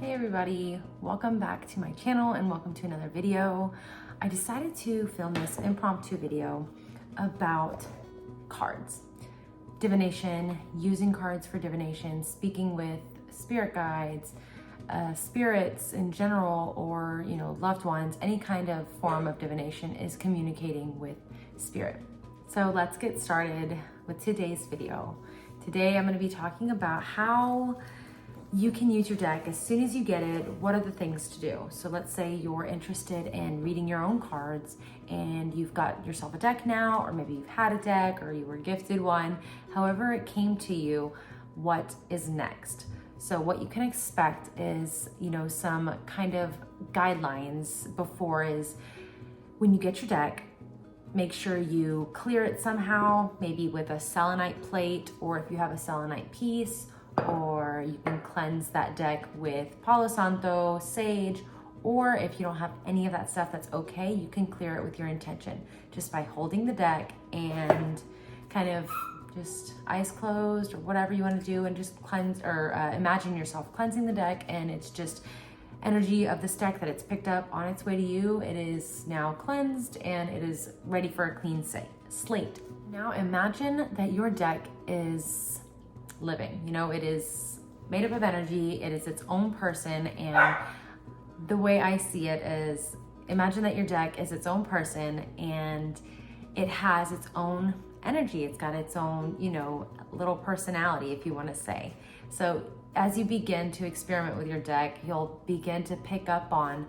Hey everybody, welcome back to my channel and welcome to another video. I decided to film this impromptu video about cards, divination, using cards for divination, speaking with spirit guides, spirits in general, or loved ones. Any kind of form of divination is communicating with spirit. So let's get started with today's video. Today I'm going to be talking about how you can use your deck as soon as you get it. What are the things to do? So let's say you're interested in reading your own cards and you've got yourself a deck now, or maybe you've had a deck or you were gifted one. However it came to you, what is next? So what you can expect is, some kind of guidelines before is when you get your deck, make sure you clear it somehow, maybe with a selenite plate, or if you have a selenite piece, or you can cleanse that deck with Palo Santo, sage, or if you don't have any of that stuff, that's okay. You can clear it with your intention just by holding the deck and kind of just eyes closed or whatever you want to do, and just cleanse or imagine yourself cleansing the deck, and it's just energy of this deck that it's picked up on its way to you. It is now cleansed and it is ready for a clean slate. Now imagine that your deck is living. It is made up of energy. It is its own person. And the way I see it is, imagine that your deck is its own person and it has its own energy. It's got its own, little personality, if you want to say. So as you begin to experiment with your deck, you'll begin to pick up on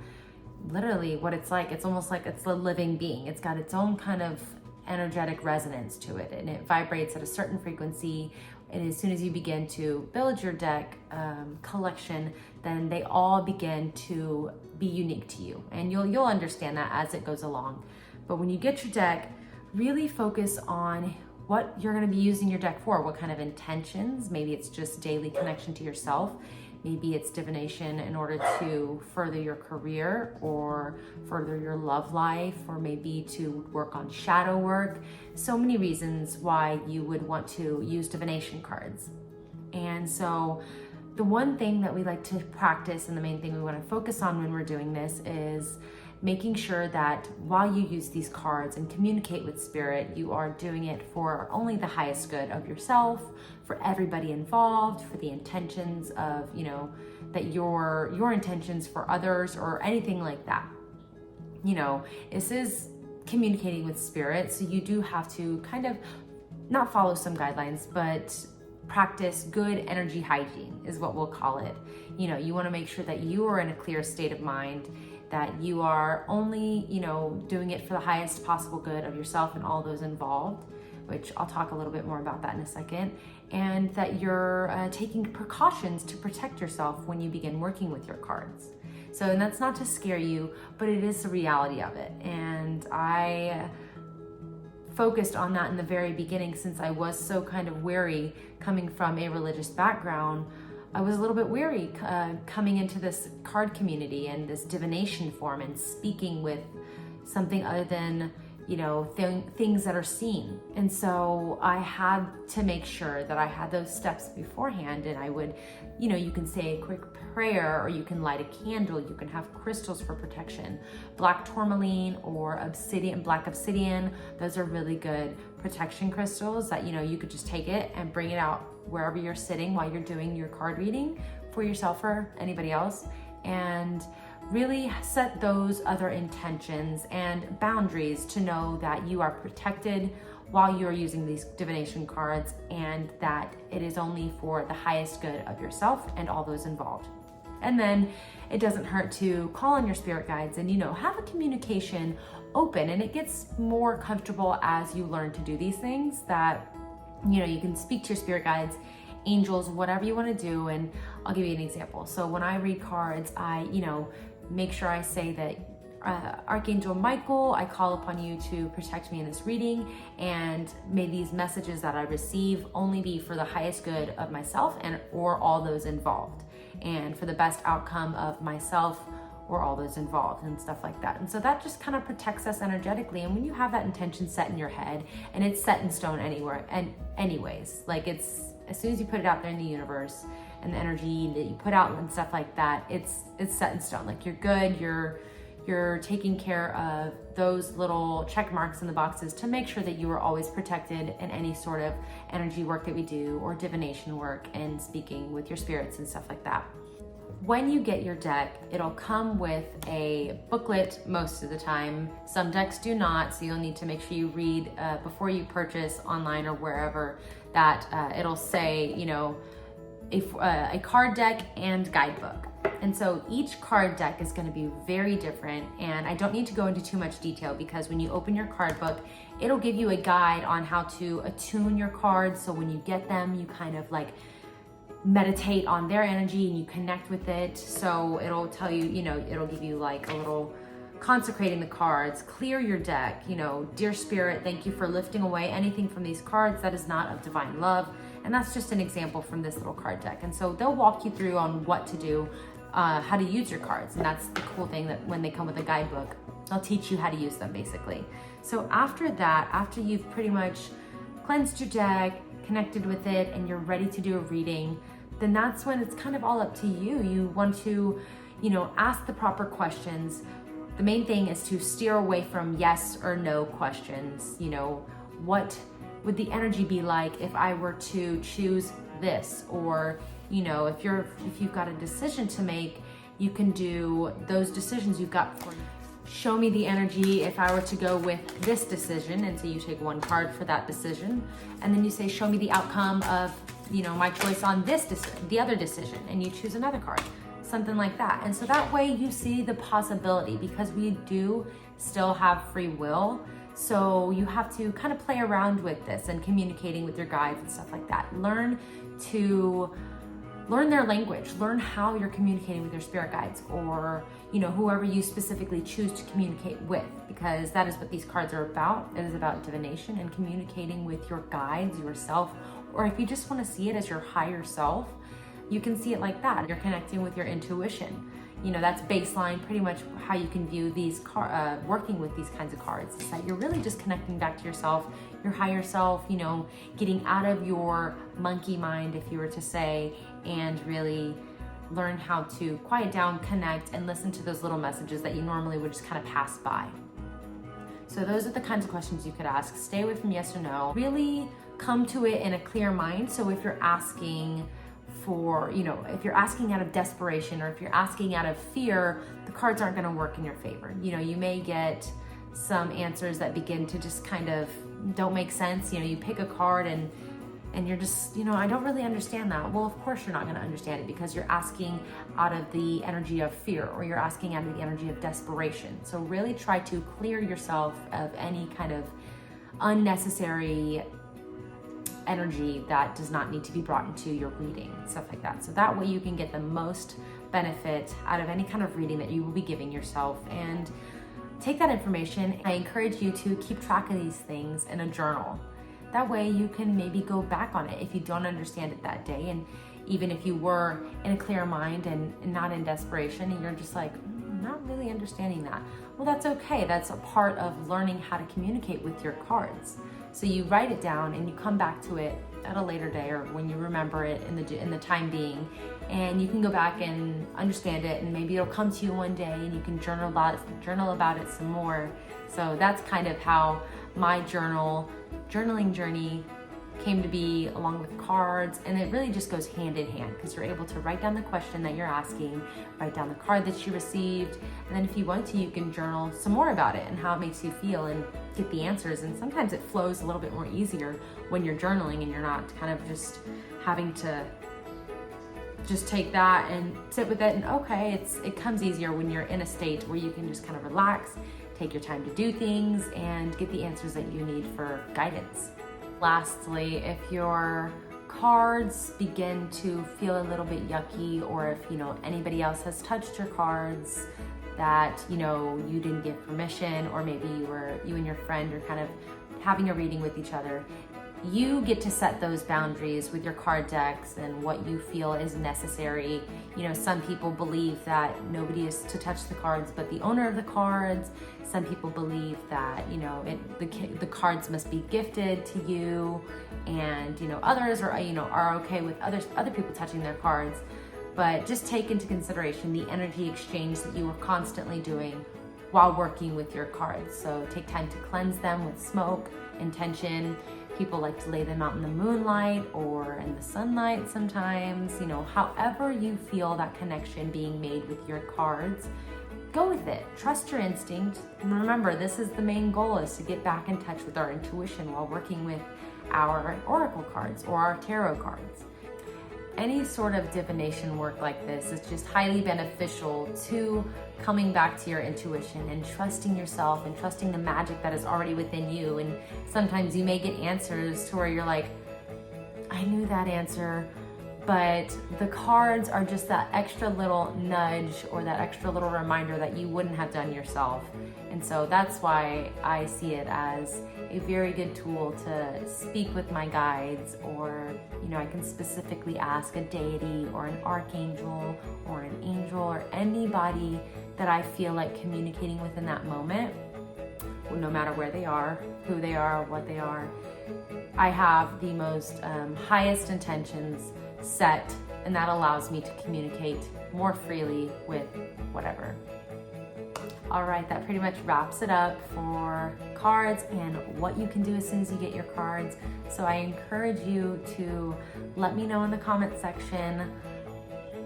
literally what it's like. It's almost like it's a living being. It's got its own kind of energetic resonance to it, and it vibrates at a certain frequency. And as soon as you begin to build your deck collection, then they all begin to be unique to you, and you'll understand that as it goes along. But when you get your deck, really focus on what you're going to be using your deck for, what kind of intentions. Maybe it's just daily connection to yourself. Maybe it's divination in order to further your career or further your love life, or maybe to work on shadow work. So many reasons why you would want to use divination cards. And so the one thing that we like to practice, and the main thing we want to focus on when we're doing this, is making sure that while you use these cards and communicate with spirit, you are doing it for only the highest good of yourself, for everybody involved, for the intentions of, that your intentions for others, or anything like that. This is communicating with spirit, so you do have to kind of not follow some guidelines, but practice good energy hygiene is what we'll call it. You want to make sure that you are in a clear state of mind, that you are only, doing it for the highest possible good of yourself and all those involved, which I'll talk a little bit more about that in a second, and that you're taking precautions to protect yourself when you begin working with your cards. And that's not to scare you, but it is the reality of it. And I focused on that in the very beginning, since I was so kind of wary coming from a religious background. I was a little bit weary coming into this card community and this divination form and speaking with something other than, things that are seen. And so I had to make sure that I had those steps beforehand, and I would, you can say a quick prayer, or you can light a candle, you can have crystals for protection. Black tourmaline or black obsidian, those are really good protection crystals that, you could just take it and bring it out wherever you're sitting while you're doing your card reading for yourself or anybody else, and really set those other intentions and boundaries to know that you are protected while you're using these divination cards, and that it is only for the highest good of yourself and all those involved. And then it doesn't hurt to call on your spirit guides and, have a communication open, and it gets more comfortable as you learn to do these things, that you can speak to your spirit guides, angels, whatever you want to do. And I'll give you an example. So when I read cards, I, make sure I say that Archangel Michael, I call upon you to protect me in this reading, and may these messages that I receive only be for the highest good of myself or all those involved, and for the best outcome of myself or all those involved, and stuff like that. And so that just kind of protects us energetically. And when you have that intention set in your head, and it's set in stone anyways, like it's as soon as you put it out there in the universe and the energy that you put out and stuff like that, it's set in stone. Like you're good, you're taking care of those little check marks in the boxes to make sure that you are always protected in any sort of energy work that we do, or divination work and speaking with your spirits and stuff like that. When you get your deck, it'll come with a booklet most of the time. Some decks do not, so you'll need to make sure you read before you purchase online or wherever, that it'll say, you know, a card deck and guidebook. And so each card deck is going to be very different, and I don't need to go into too much detail because when you open your card book, it'll give you a guide on how to attune your cards. So when you get them, you kind of like meditate on their energy and you connect with it. So it'll tell you, you know, it'll give you like a little consecrating the cards, clear your deck, you know, dear spirit, thank you for lifting away anything from these cards that is not of divine love. And that's just an example from this little card deck. And so they'll walk you through on what to do, how to use your cards. And that's the cool thing, that when they come with a guidebook, they'll teach you how to use them basically. So after that, after you've pretty much cleansed your deck, connected with it, and you're ready to do a reading, then that's when it's kind of all up to you. You want to, you know, ask the proper questions. The main thing is to steer away from yes or no questions. You know, what would the energy be like if I were to choose this? Or, you know, if you've got a decision to make, you can do those decisions you've got for you. Show me the energy if I were to go with this decision. And so you take one card for that decision, and then you say, show me the outcome of, you know, my choice on this, the other decision, and you choose another card, something like that. And so that way you see the possibility, because we do still have free will. So you have to kind of play around with this and communicating with your guides and stuff like that. Learn their language, learn how you're communicating with your spirit guides, or, you know, whoever you specifically choose to communicate with, because that is what these cards are about. It is about divination and communicating with your guides, yourself, or if you just want to see it as your higher self, you can see it like that. You're connecting with your intuition. You know, that's baseline, pretty much how you can view these working with these kinds of cards, is that you're really just connecting back to yourself, your higher self, you know, getting out of your monkey mind, if you were to say, and really learn how to quiet down, connect, and listen to those little messages that you normally would just kind of pass by. So those are the kinds of questions you could ask. Stay away from yes or no. Really come to it in a clear mind. So if you're asking for, you know, if you're asking out of desperation, or if you're asking out of fear, the cards aren't going to work in your favor. You know, you may get some answers that begin to just kind of don't make sense. You know, you pick a card and you're just, you know, I don't really understand that. Well, of course you're not going to understand it, because you're asking out of the energy of fear, or you're asking out of the energy of desperation. So really try to clear yourself of any kind of unnecessary energy that does not need to be brought into your reading, stuff like that. So that way you can get the most benefit out of any kind of reading that you will be giving yourself. And take that information. I encourage you to keep track of these things in a journal. That way you can maybe go back on it if you don't understand it that day. And even if you were in a clear mind and not in desperation, and you're just like, not really understanding that. Well, that's okay. That's a part of learning how to communicate with your cards. So you write it down and you come back to it at a later day, or when you remember it in the time being, and you can go back and understand it, and maybe it'll come to you one day and you can journal about it some more. So that's kind of how my journaling journey came to be, along with cards. And it really just goes hand in hand, because you're able to write down the question that you're asking, write down the card that you received, and then if you want to, you can journal some more about it and how it makes you feel and get the answers. And sometimes it flows a little bit more easier when you're journaling, and you're not kind of just having to just take that and sit with it. And okay, it comes easier when you're in a state where you can just kind of relax, take your time to do things, and get the answers that you need for guidance. Lastly, if your cards begin to feel a little bit yucky, or if, you know, anybody else has touched your cards that, you know, you didn't give permission, or maybe you and your friend are kind of having a reading with each other, You get to set those boundaries with your card decks and what you feel is necessary. You know, some people believe that nobody is to touch the cards but the owner of the cards. Some people believe that, you know, the cards must be gifted to you, and, you know, others are, you know, are okay with other people touching their cards. But just take into consideration the energy exchange that you are constantly doing while working with your cards. So take time to cleanse them with smoke, intention. People like to lay them out in the moonlight or in the sunlight sometimes. You know, however you feel that connection being made with your cards, go with it. Trust your instinct. And remember, this is the main goal, is to get back in touch with our intuition while working with our oracle cards or our tarot cards. Any sort of divination work like this is just highly beneficial to coming back to your intuition and trusting yourself and trusting the magic that is already within you. And sometimes you may get answers to where you're like, I knew that answer, but the cards are just that extra little nudge or that extra little reminder that you wouldn't have done yourself. And so that's why I see it as a very good tool to speak with my guides, or, you know, I can specifically ask a deity or an archangel or an angel or anybody that I feel like communicating with in that moment, no matter where they are, who they are, what they are. I have the most highest intentions set, and that allows me to communicate more freely with whatever. All right, that pretty much wraps it up for cards and what you can do as soon as you get your cards. So I encourage you to let me know in the comment section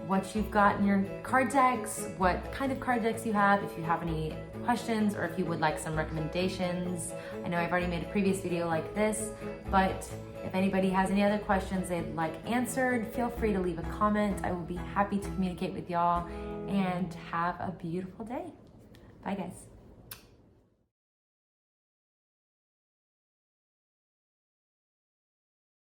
what you've got in your card decks, what kind of card decks you have, if you have any questions, or if you would like some recommendations. I know I've already made a previous video like this, but if anybody has any other questions they'd like answered, feel free to leave a comment. I will be happy to communicate with y'all, and have a beautiful day. Bye guys.